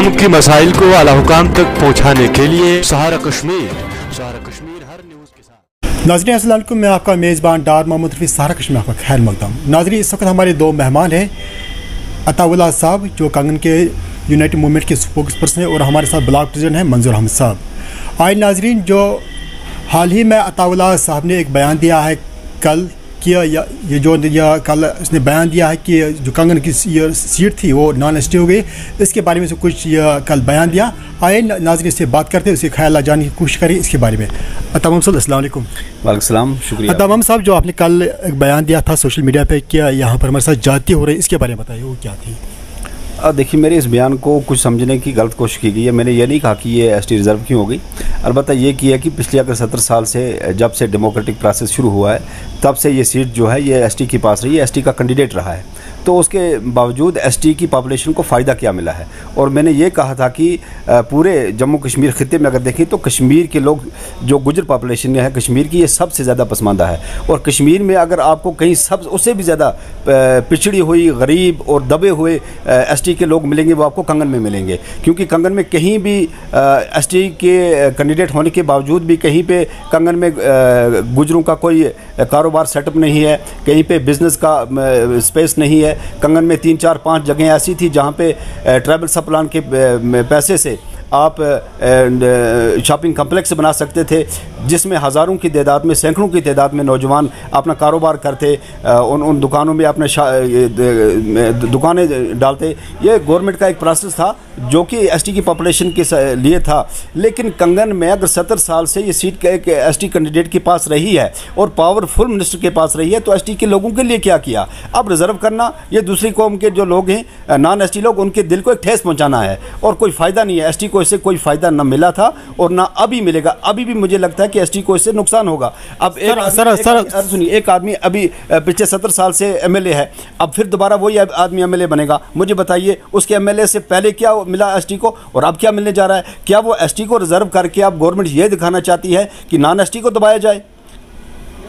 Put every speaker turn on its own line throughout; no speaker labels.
आवाम की मसाइल को आला हुकाम तक पहुँचाने के लिए सहारा कश्मीर हर न्यूज़ के साथ।
नाज़रीन अस्सलाम वालेकुम, मैं आपका मेज़बान डार मोहम्मद रफ़ी सहारा कश्मीर आपका खैर मकदम। नाज़रीन इस वक्त हमारे दो मेहमान हैं, अताउल्लाह साहब जो कंगन के यूनाइटेड मूवमेंट के स्पोक्स पर्सन हैं, और हमारे साथ ब्लॉक प्रेसिडेंट हैं मंजूर अहमद साहब। आज नाज़रीन जो हाल ही में अताउल्लाह साहब ने एक बयान दिया है कल कि कल इसने बयान दिया है कि जो कंगन की सीट थी वो नॉन एसटी हो गई। इसके बारे में से कुछ कल बयान दिया। आए नाज़रीन से बात करते हैं, उसके ख्याल जानने की कोशिश करें इसके बारे में। अताम साहब अस्सलाम वालेकुम।
वालेकुम सलाम, शुक्रिया।
अताम साहब, जो आपने कल एक बयान दिया था सोशल मीडिया पे कि यहाँ पर हमारे साथ जाती हो रही, इसके बारे में बताइए वो क्या थी।
देखिए, मेरे इस बयान को कुछ समझने की गलत कोशिश की गई है। मैंने ये नहीं कहा कि ये एसटी रिज़र्व क्यों हो गई, अलबत्त ये किया कि पिछले अगर 70 साल से जब से डेमोक्रेटिक प्रोसेस शुरू हुआ है तब से ये सीट जो है ये एसटी के पास रही है, एसटी का कैंडिडेट रहा है। तो उसके बावजूद एसटी की पॉपुलेशन को फ़ायदा क्या मिला है। और मैंने ये कहा था कि पूरे जम्मू कश्मीर ख़ित्ते में अगर देखें तो कश्मीर के लोग जो गुजर पॉपुलेशन है कश्मीर की, ये सबसे ज़्यादा पसमानदा है। और कश्मीर में अगर आपको कहीं सब उससे भी ज़्यादा पिछड़ी हुई, गरीब और दबे हुए एसटी के लोग मिलेंगे वो आपको कंगन में मिलेंगे, क्योंकि कंगन में कहीं भी एसटी के कैंडिडेट होने के बावजूद भी कहीं पे कंगन में गुजरों का कोई कारोबार सेटअप नहीं है, कहीं पे बिज़नेस का स्पेस नहीं है। कंगन में 3, 4, 5 जगह ऐसी थी जहाँ पे ट्रैवल सप्लान के पैसे से आप शॉपिंग कम्प्लेक्स बना सकते थे, जिसमें हज़ारों की तादाद में, सैकड़ों की तादाद में नौजवान अपना कारोबार करते, उन दुकानों में अपने दुकानें डालते। ये गवर्नमेंट का एक प्रोसेस था जो कि एसटी की पॉपुलेशन के लिए था। लेकिन कंगन में अगर 70 साल से ये सीट एक एसटी कैंडिडेट के पास रही है और पावरफुल मिनिस्टर के पास रही है, तो एसटी के लोगों के लिए क्या किया। अब रिजर्व करना, ये दूसरी कौम के जो लोग हैं नॉन एसटी लोग, उनके दिल को एक ठेस पहुँचाना है और कोई फ़ायदा नहीं है। एसटी को इससे कोई फ़ायदा न मिला था और ना अभी मिलेगा। अभी भी मुझे लगता है कि एसटी को इससे नुकसान होगा। अब सुनिए, एक आदमी अभी पिछले 70 साल से एमएलए है, अब फिर दोबारा वही आदमी एमएलए बनेगा। मुझे बताइए उसके एमएलए से पहले क्या मिला एसटी को और अब क्या मिलने जा रहा है। क्या वो एसटी को रिजर्व करके अब गवर्नमेंट ये दिखाना चाहती है कि नॉन एसटी को दबाया जाए,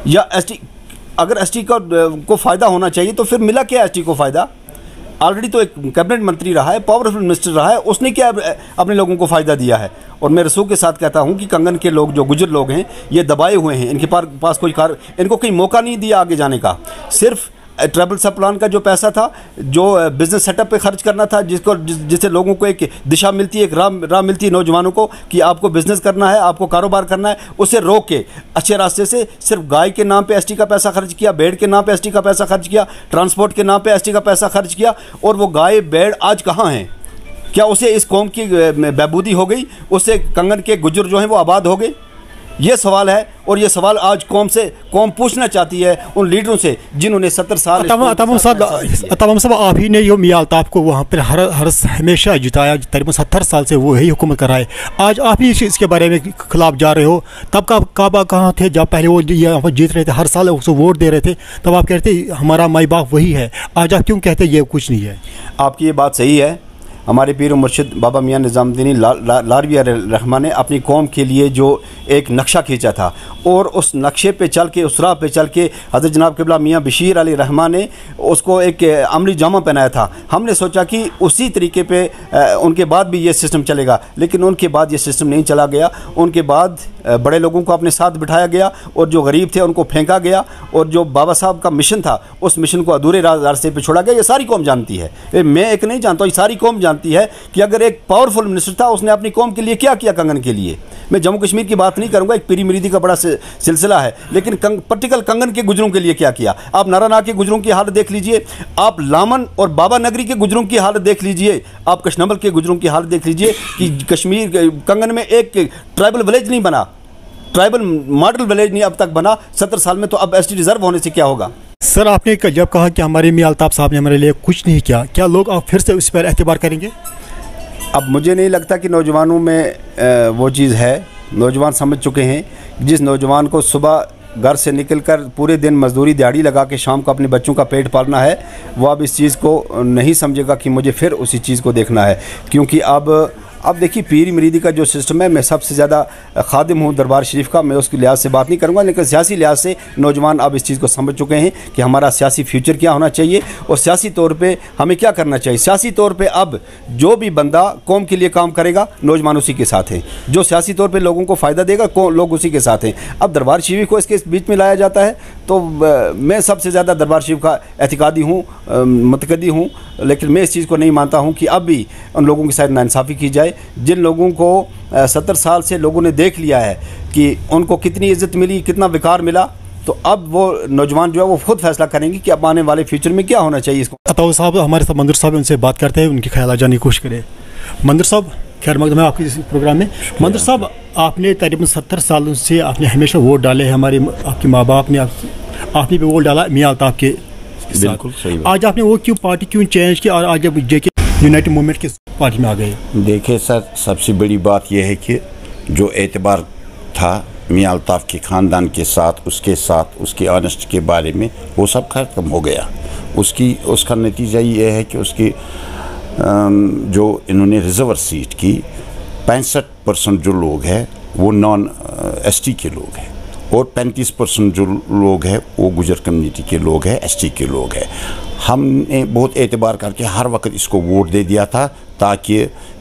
या एसटी अगर एसटी को फ़ायदा होना चाहिए तो फिर मिला क्या एसटी को फ़ायदा। ऑलरेडी तो एक कैबिनेट मंत्री रहा है, पावरफुल मिनिस्टर रहा है, उसने क्या अपने लोगों को फ़ायदा दिया है। और मैं रसूख के साथ कहता हूं कि कंगन के लोग जो गुजर लोग हैं ये दबाए हुए हैं, इनके पास कोई इनको कोई मौका नहीं दिया आगे जाने का। सिर्फ ट्रैवल सप्लान का जो पैसा था, जो बिज़नेस सेटअप पे खर्च करना था, जिससे लोगों को एक दिशा मिलती है, एक राह मिलती है नौजवानों को कि आपको बिज़नेस करना है, आपको कारोबार करना है, उसे रोक के अच्छे रास्ते से सिर्फ गाय के नाम पे एसटी का पैसा खर्च किया, भेड़ के नाम पे एसटी का पैसा खर्च किया, ट्रांसपोर्ट के नाम पे एसटी का पैसा खर्च किया। और वो गाय भेड़ आज कहाँ हैं? क्या उसे इस कौम की बहबूदी हो गई? उससे कंगन के गुजर जो हैं वो आबाद हो गए? ये सवाल है, और ये सवाल आज कौम पूछना चाहती है उन लीडरों से जिन्होंने 70 साल।
अताम साहब, आप ही ने यो मियां अल्ताफ को वहाँ पर हर हमेशा जिताया, तकरीबन 70 साल से वो यही हुकूमत कर रहा है। आज आप ही इसके बारे में खिलाफ जा रहे हो। तब का काबा कहाँ थे जब पहले वो यहाँ पर जीत रहे थे, हर साल उसको वोट दे रहे थे, तब आप कहते हमारा माई बाप वही है। आज आप क्यों कहते ये कुछ नहीं है?
आपकी ये बात सही है। हमारे पीर मुर्शिद बाबा मियाँ निज़ामुद्दीन लारवी रहमान ने अपनी कौम के लिए जो एक नक्शा खींचा था, और उस नक्शे पे चल के, उस राह पे चल के हज़रत जनाब क़िबला मियाँ बशीर अली रहमान ने उसको एक अमली जामा पहनाया था। हमने सोचा कि उसी तरीके पे उनके बाद भी ये सिस्टम चलेगा, लेकिन उनके बाद ये सिस्टम नहीं चला गया। उनके बाद बड़े लोगों को अपने साथ बिठाया गया और जो गरीब थे उनको फेंका गया, और जो बाबा साहब का मिशन था उस मिशन को अधूरे रास्ते पर छोड़ा गया। ये सारी कौम जानती है, मैं एक नहीं जानता, ये सारी कौम जानती है कि अगर एक पावरफुल मिनिस्टर था उसने अपनी कौम के लिए क्या किया कंगन के लिए। मैं जम्मू कश्मीर की बात नहीं करूंगा, एक पीरी मुरीदी का बड़ा सिलसिला है, लेकिन पर्टिकुलर कंगन के गुजरों के लिए क्या किया। आप नारानाग के गुजरों की हालत देख लीजिए, आप लामन और बाबा नगरी के गुजरों की हालत देख लीजिए, आप कशनबल के गुजरों की हालत देख लीजिए कि कश्मीर कंगन में एक ट्राइबल विलेज नहीं बना, ट्राइबल मॉडल विलेज नहीं अब तक बना 70 साल में। तो अब एसटी रिजर्व होने से क्या होगा?
सर, आपने जब कहा कि हमारे मियां अल्ताफ साहब ने हमारे लिए कुछ नहीं किया, क्या लोग आप फिर से उस पर एतबार करेंगे?
अब मुझे नहीं लगता कि नौजवानों में वो चीज़ है। नौजवान समझ चुके हैं, जिस नौजवान को सुबह घर से निकलकर पूरे दिन मजदूरी दिहाड़ी लगा के शाम को अपने बच्चों का पेट पालना है, वो अब इस चीज़ को नहीं समझेगा कि मुझे फिर उसी चीज़ को देखना है। क्योंकि अब अब देखिए पीरी मुरीदी का जो सिस्टम है, मैं सबसे ज़्यादा खादिम हूँ दरबार शरीफ का, मैं उसके लिहाज से बात नहीं करूँगा, लेकिन सियासी लिहाज से नौजवान अब इस चीज़ को समझ चुके हैं कि हमारा सियासी फ्यूचर क्या होना चाहिए और सियासी तौर पे हमें क्या करना चाहिए। सियासी तौर पे अब जो भी बंदा कौम के लिए काम करेगा, नौजवान उसी के साथ हैं। जो सियासी तौर पे लोगों को फ़ायदा देगा, लोग उसी के साथ हैं। अब दरबार शरीफ को इसके बीच में लाया जाता है, तो मैं सबसे ज़्यादा दरबार शरीफ का एतिकादी हूँ, मुतकदी हूँ, लेकिन मैं इस चीज़ को नहीं मानता हूँ कि अब भी उन लोगों के साथ नाइंसाफ़ी की जाए जिन लोगों को 70 साल से लोगों ने देख लिया है कि उनको कितनी इज़्ज़त मिली, कितना विकार मिला। तो अब वो नौजवान जो है वो खुद फैसला करेंगे कि अब आने वाले फ्यूचर में क्या होना चाहिए। इसको
अताउल साहब हमारे साथ मंदिर साहब, उनसे बात करते हैं, उनके ख्याल जानने की कोशिश करें। मंदिर साहब खैर मकदम है आपके इस प्रोग्राम में। मंदिर साहब, आपने तकरीबन 70 सालों से आपने हमेशा वोट डाले हैं, हमारे आपके माँ बाप ने आपने भी वोट डाला मियां अल्ताफ के।
बिल्कुल सही।
आज आपने वो क्यों पार्टी क्यों चेंज की और आज जेके यूनाइटेड मूवमेंट की पार्टी में आ गए?
देखिए सर, सबसे बड़ी बात यह है कि जो एतबार था मियां अल्ताफ के ख़ानदान के साथ, उसके ऑनेस्ट के बारे में, वो सब ख़त्म हो गया। उसका नतीजा ये है कि उसकी जो इन्होंने रिजर्व सीट की 65% जो लोग हैं वो नॉन एसटी के लोग हैं और 35% जो लोग हैं वो गुजर कम्युनिटी के लोग हैं, एसटी के लोग हैं। हमने बहुत एतबार करके हर वक्त इसको वोट दे दिया था ताकि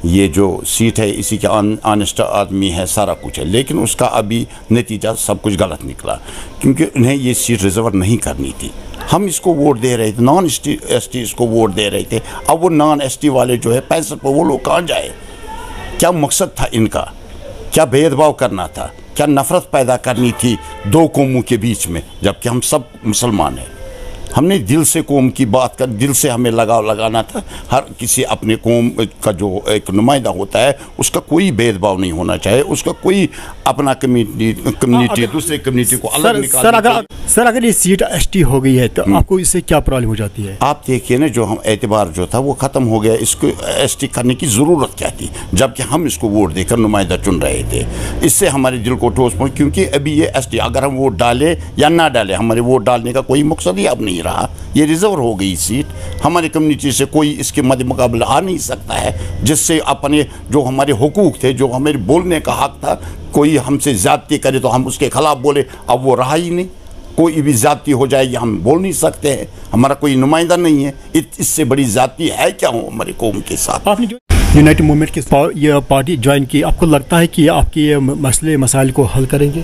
ये जो सीट है इसी के ऑनेस्ट आदमी है, सारा कुछ है, लेकिन उसका अभी नतीजा सब कुछ गलत निकला क्योंकि उन्हें ये सीट रिजर्व नहीं करनी थी। हम इसको वोट दे रहे थे, नॉन एसटी इसको वोट दे रहे थे। अब वो नॉन एसटी वाले जो है 65 पर वो लोग कहाँ जाए? क्या मकसद था इनका? क्या भेदभाव करना था? क्या नफ़रत पैदा करनी थी दो कौमों के बीच में, जबकि हम सब मुसलमान हैं? हमने दिल से कौम की बात कर, दिल से हमें लगाव लगाना था। हर किसी अपने कौम का जो एक नुमाइंदा होता है उसका कोई भेदभाव नहीं होना चाहिए, उसका कोई अपना कम्युनिटी दूसरे कम्युनिटी को अलग निकाल।
सर अगर ये सीट एसटी हो गई है तो आपको इससे क्या प्रॉब्लम हो जाती है?
आप देखिए ना, जो हम एतबार जो था वो ख़त्म हो गया। इसको एसटी करने की ज़रूरत क्या थी जबकि हम इसको वोट देकर नुमाइंदा चुन रहे थे? इससे हमारे दिल को ठोस पहुँची क्योंकि अभी ये एसटी अगर हम वोट डालें या ना डालें, हमारे वोट डालने का कोई मकसद ही अब नहीं रहा। ये रिजर्व हो गई सीट, हमारी कम्युनिटी से कोई इसके मद्दे मुकाबला आ नहीं सकता है, जिससे अपने जो हमारे हुकूक थे, जो हमारे बोलने का हक था, कोई हमसे ज़्यादती करे तो हम उसके खिलाफ बोले, अब वो रहा ही नहीं। कोई भी ज़्यादती हो जाएगी हम बोल नहीं सकते हैं, हमारा कोई नुमाइंदा नहीं है। इससे बड़ी ज़्यादती है क्या हो हमारी कौम के साथ?
आपने जो यूनाइटेड मूवमेंट की ये पार्टी ज्वाइन की, आपको लगता है कि आपके ये मसले मसाइल को हल करेंगे?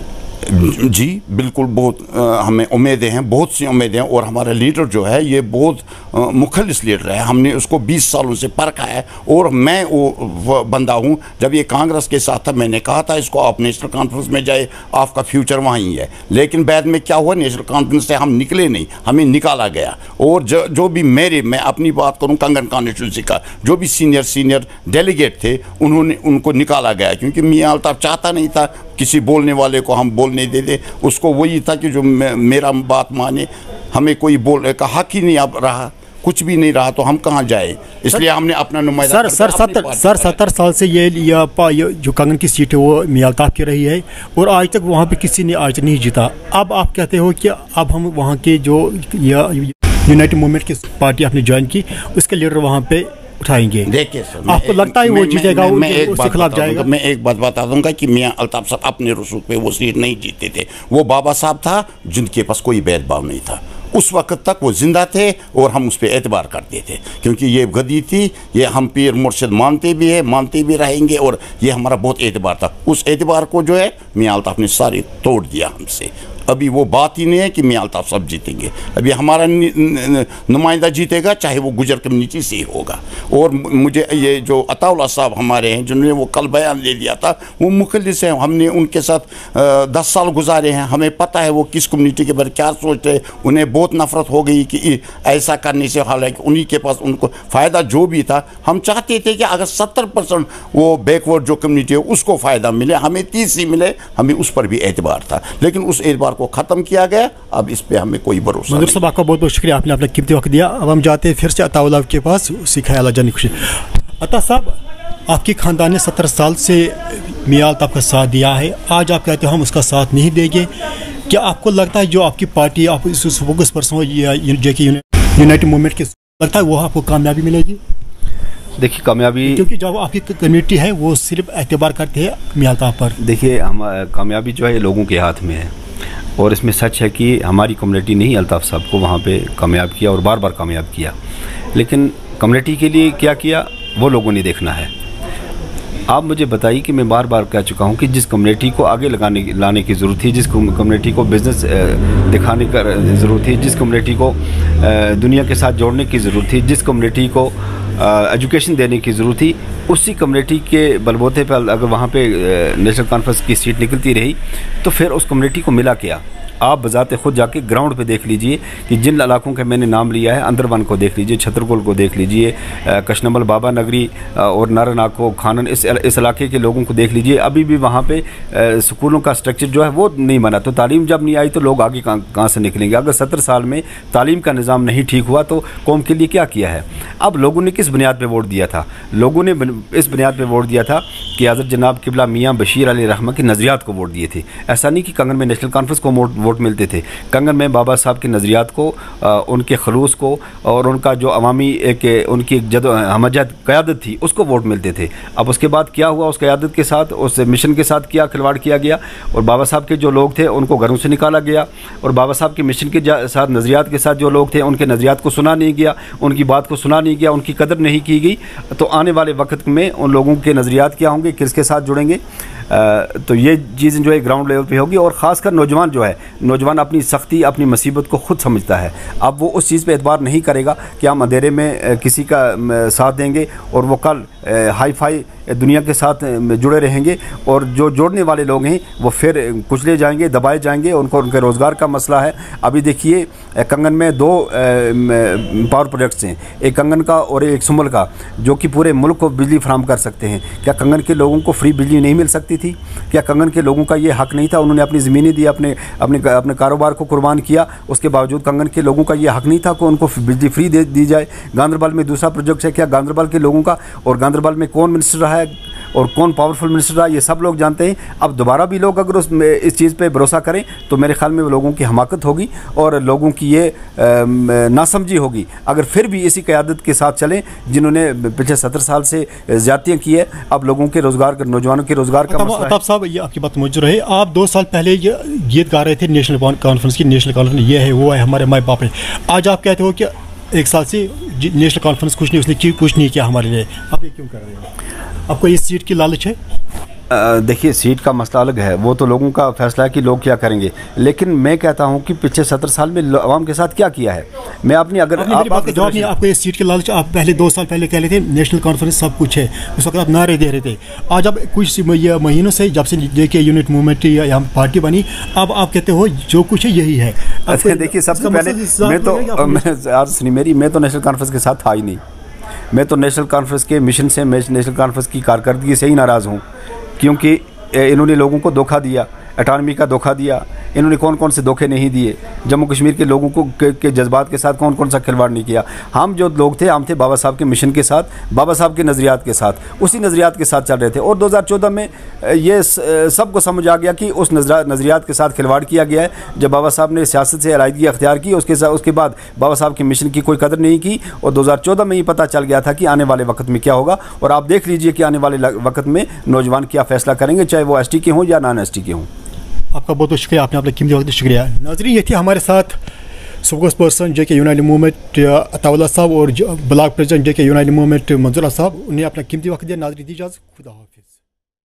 जी बिल्कुल, बहुत हमें उम्मीदें हैं, बहुत सी उम्मीदें हैं। और हमारा लीडर जो है ये बहुत मुखलिस लीडर है, हमने उसको 20 सालों से परखा है। और मैं वो बंदा हूँ, जब ये कांग्रेस के साथ था मैंने कहा था इसको आप नेशनल कॉन्फ्रेंस में जाए, आपका फ्यूचर वहीं है। लेकिन बाद में क्या हुआ, नेशनल कॉन्फ्रेंस से हम निकले नहीं, हमें निकाला गया। और जो भी मैं अपनी बात करूँ कंगन कॉन्स्टिट्यूंसी का, जो भी सीनियर डेलीगेट थे उनको निकाला गया क्योंकि मियां अल्ताफ चाहता नहीं था किसी बोलने वाले को हम बोलने दे दे। उसको वही था कि जो मेरा बात माने, हमें कोई बोलने का हक ही नहीं अब रहा, कुछ भी नहीं रहा, तो हम कहाँ जाए? इसलिए हमने अपना नुमाइंदा।
सर 70 साल से ये जो कंगन की सीट है वो मियां अल्ताफ की रही है और आज तक वहाँ पे किसी ने आज नहीं जीता। अब आप कहते हो कि अब हम वहाँ के जो यूनाइटेड मूवमेंट की पार्टी आपने ज्वाइन की उसके लीडर वहाँ पे उठाएंगे।
देखिए सर,
आपको लगता है वो जीतेगा, उसके खिलाफ जाएगा?
मैं एक बात बता दूंगा कि मियां अल्ताफ साहब अपने रसूख पे वो सीट नहीं जीतते थे। वो बाबा साहब था जिनके पास कोई भेदभाव नहीं था। उस वक्त तक वो जिंदा थे और हम उस पर एतबार करते थे क्योंकि ये गदी थी, ये हम पीर मुर्शिद मानते भी है, मानते भी रहेंगे और ये हमारा बहुत एतबार था। उस एतबार को जो है मियां अल्ताफ ने सारी तोड़ दिया हमसे। अभी वो बात ही नहीं है कि मियां अल्ताफ सब जीतेंगे। अभी हमारा नुमाइंदा जीतेगा चाहे वो गुजर कम्युनिटी से ही होगा। और मुझे ये जो अताउल्लाह साहब हमारे हैं जिन्होंने वो कल बयान ले लिया था, वो मुखलिस हैं, हमने उनके साथ 10 साल गुजारे हैं, हमें पता है वो किस कम्युनिटी के बारे क्या सोचते हैं। उन्हें बहुत नफरत हो गई कि ऐसा करने से, हालांकि उन्हीं के पास उनको फ़ायदा जो भी था, हम चाहते थे कि अगर 70% वो बैकवर्ड जो कम्युनिटी है उसको फ़ायदा मिले, हमें 30 ही मिले, हमें उस पर भी एतबार था। लेकिन उस एतबार को ख़त्म किया गया, अब इस पे हमें कोई भरोसा नहीं।
साहब आपका बहुत बहुत शुक्रिया, आपने अपना कीमती वक्त दिया। अब हम जाते हैं फिर से अताउल्लाह के पास, उसी ख्याल जाने खुशी। अता साहब, आपके ख़ानदान ने 70 साल से मियां अल्ताफ का साथ दिया है, आज आप कहते हो हम उसका साथ नहीं देंगे। क्या आपको लगता है जो आपकी पार्टी, आप इस फोकस पर्सन हो जेके यूनाइटेड मूवमेंट के, लगता है वो आपको कामयाबी मिलेगी?
देखिए कामयाबी,
क्योंकि जब आपकी कम्युनिटी है वो सिर्फ एतबार करती है मियां अल्ताफ़ पर।
देखिए हम कामयाबी जो है ये लोगों के हाथ में है, और इसमें सच है कि हमारी कम्युनिटी ने ही अल्ताफ़ साहब को वहाँ पे कामयाब किया और बार बार कामयाब किया, लेकिन कम्युनिटी के लिए क्या किया वो लोगों ने देखना है। आप मुझे बताइए कि मैं बार बार कह चुका हूँ कि जिस कम्युनिटी को आगे लाने की ज़रूरत थी, जिस कम्युनिटी को बिज़नेस दिखाने का ज़रूरत थी, जिस कम्युनिटी को दुनिया के साथ जोड़ने की ज़रूरत थी, जिस कम्युनिटी को एजुकेशन देने की ज़रूरत थी, उसी कम्युनिटी के बलबूते पर अगर वहाँ पे नेशनल कॉन्फ्रेंस की सीट निकलती रही तो फिर उस कम्युनिटी को मिला क्या। आप बजाते खुद जाके ग्राउंड पे देख लीजिए कि जिन इलाकों के मैंने नाम लिया है, अंदरवन को देख लीजिए, छतरपुर को देख लीजिए, कशनमल, बाबा नगरी और नारानाको, खानन, इस इलाके के लोगों को देख लीजिए। अभी भी वहाँ पे स्कूलों का स्ट्रक्चर जो है वो नहीं बना, तो तालीम जब नहीं आई तो लोग आगे कहाँ से निकलेंगे। अगर 70 साल में तालीम का निज़ाम नहीं ठीक हुआ तो कौम के लिए क्या किया है। अब लोगों ने किस बुनियाद पर वोट दिया था? लोगों ने इस बुनियाद पर वोट दिया था कि हज़रत जनाब किबला मियाँ बशीर अली रहमा की नज़रियात को वोट दिए थे। ऐसा नहीं कि कंगन में नेशनल कॉन्फ्रेंस को वोट मिलते थे। कंगन में बाबा साहब के नज़रियात को, उनके खलूस को और उनका जो अवामी उनकी हमजद क़यादत थी उसको वोट मिलते थे। अब उसके बाद क्या हुआ, उस क़यादत के साथ, उस मिशन के साथ क्या खिलवाड़ किया गया, और बाबा साहब के जो लोग थे उनको घरों से निकाला गया, और बाबा साहब के मिशन के साथ, नज़रियात के साथ जो लोग थे उनके नज़रियात को सुना नहीं गया, उनकी बात को सुना नहीं गया, उनकी कदर नहीं की गई। तो आने वाले वक्त में उन लोगों के नज़रियात क्या होंगे, किसके साथ जुड़ेंगे, तो ये चीज़ जो है ग्राउंड लेवल पे होगी। और ख़ासकर नौजवान जो है, नौजवान अपनी सख्ती, अपनी मुसीबत को खुद समझता है। अब वो उस चीज़ पे एतबार नहीं करेगा कि हम अंधेरे में किसी का साथ देंगे और वो कल हाई फाई दुनिया के साथ जुड़े रहेंगे, और जो जोड़ने वाले लोग हैं वो फिर कुचले जाएंगे, दबाए जाएंगे। उनके रोज़गार का मसला है। अभी देखिए कंगन में 2 पावर प्रोजेक्ट्स हैं, एक कंगन का और एक सुमल का, जो कि पूरे मुल्क को बिजली फराहम कर सकते हैं। क्या कंगन के लोगों को फ्री बिजली नहीं मिल सकती थी? क्या कंगन के लोगों का ये हक़ नहीं था? उन्होंने अपनी ज़मीनें दी, अपने कारोबार को कुर्बान किया, उसके बावजूद कंगन के लोगों का ये हक़ नहीं था कि उनको बिजली फ्री दी जाए। गांदरबल में दूसरा प्रोजेक्ट है, क्या गांदरबल के लोगों का, और गांदरबल में कौन मिनिस्टर रहा है और कौन पावरफुल मिनिस्टर रहा, ये सब लोग जानते हैं। अब दोबारा भी लोग अगर इस चीज़ पे भरोसा करें तो मेरे ख्याल में लोगों की हमाकत होगी और लोगों की ये नासमझी होगी अगर फिर भी इसी क़यादत के साथ चलें जिन्होंने पिछले 70 साल से ज़्यादतियाँ की है। अब लोगों के रोज़गार, नौजवानों के रोज़गार का मसला है।
अल्ताफ़ साहब, ये आपकी बात मौजूद रहे। आप 2 साल पहले ये गीत गा रहे थे नेशनल कॉन्फ्रेंस की, नेशनल कॉन्फ्रेंस ये है, वो है, हमारे माँ बाप है। आज आप कहते हो कि 1 साल से नेशनल कॉन्फ्रेंस कुछ नहीं, उसने कुछ नहीं किया हमारे लिए, आप ये क्यों कर रहे हो? आपको इस सीट की लालच है?
देखिए सीट का मसला अलग है, वो तो लोगों का फैसला है कि लोग क्या करेंगे, लेकिन मैं कहता हूं कि पिछले 70 साल में अवाम के साथ क्या किया है। मैं अपनी अगर
जवाब नहीं, आपको इस सीट की लालच, आप पहले 2 साल पहले कह रहे थे नेशनल कॉन्फ्रेंस सब कुछ है, उस वक्त आप नारे दे रहे थे। आज आप कुछ महीनों से, जब से JK यूनिट मूवमेंट या पार्टी बनी, अब आप कहते हो जो कुछ है यही है।
देखिए सबसे पहले मैं तो नेशनल कॉन्फ्रेंस के साथ था ही नहीं। मैं तो नेशनल कॉन्फ्रेंस के मिशन से, नेशनल कॉन्फ्रेंस की कारकर्दगी से ही नाराज़ हूँ, क्योंकि इन्होंने लोगों को धोखा दिया, अटानमी का धोखा दिया। इन्होंने कौन कौन से धोखे नहीं दिए, जम्मू कश्मीर के लोगों को के जज्बात के साथ कौन कौन सा खिलवाड़ नहीं किया। हम जो लोग थे, हम थे बाबा साहब के मिशन के साथ, बाबा साहब के नज़रियात के साथ, उसी नज़रियात के साथ चल रहे थे। और 2014 में ये सबको समझ आ गया कि उस नज़रियात के साथ खिलवाड़ किया गया है। जब बाबा साहब ने सियासत से अलाइदगी अख्तियार की, उसके बाद बाबा साहब के मिशन की कोई कदर नहीं की, और 2014 में ही पता चल गया था कि आने वाले वक्त में क्या होगा। और आप देख लीजिए कि आने वाले वक्त में नौजवान क्या फ़ैसला करेंगे, चाहे वो ST के हों या नॉन ST के हों।
आपका बहुत बहुत शुक्रिया, आपने अपने कीमती वक्त शुक्रिया। नाज़रीन, ये थी हमारे साथ spokesperson JK united movement Ataullah साहब और block president JK united movement Manzoor साहब। उन्हें अपना कीमती वक्त दिया। नाज़रीन, दी इजाज़त, खुदा हाफ़िज़।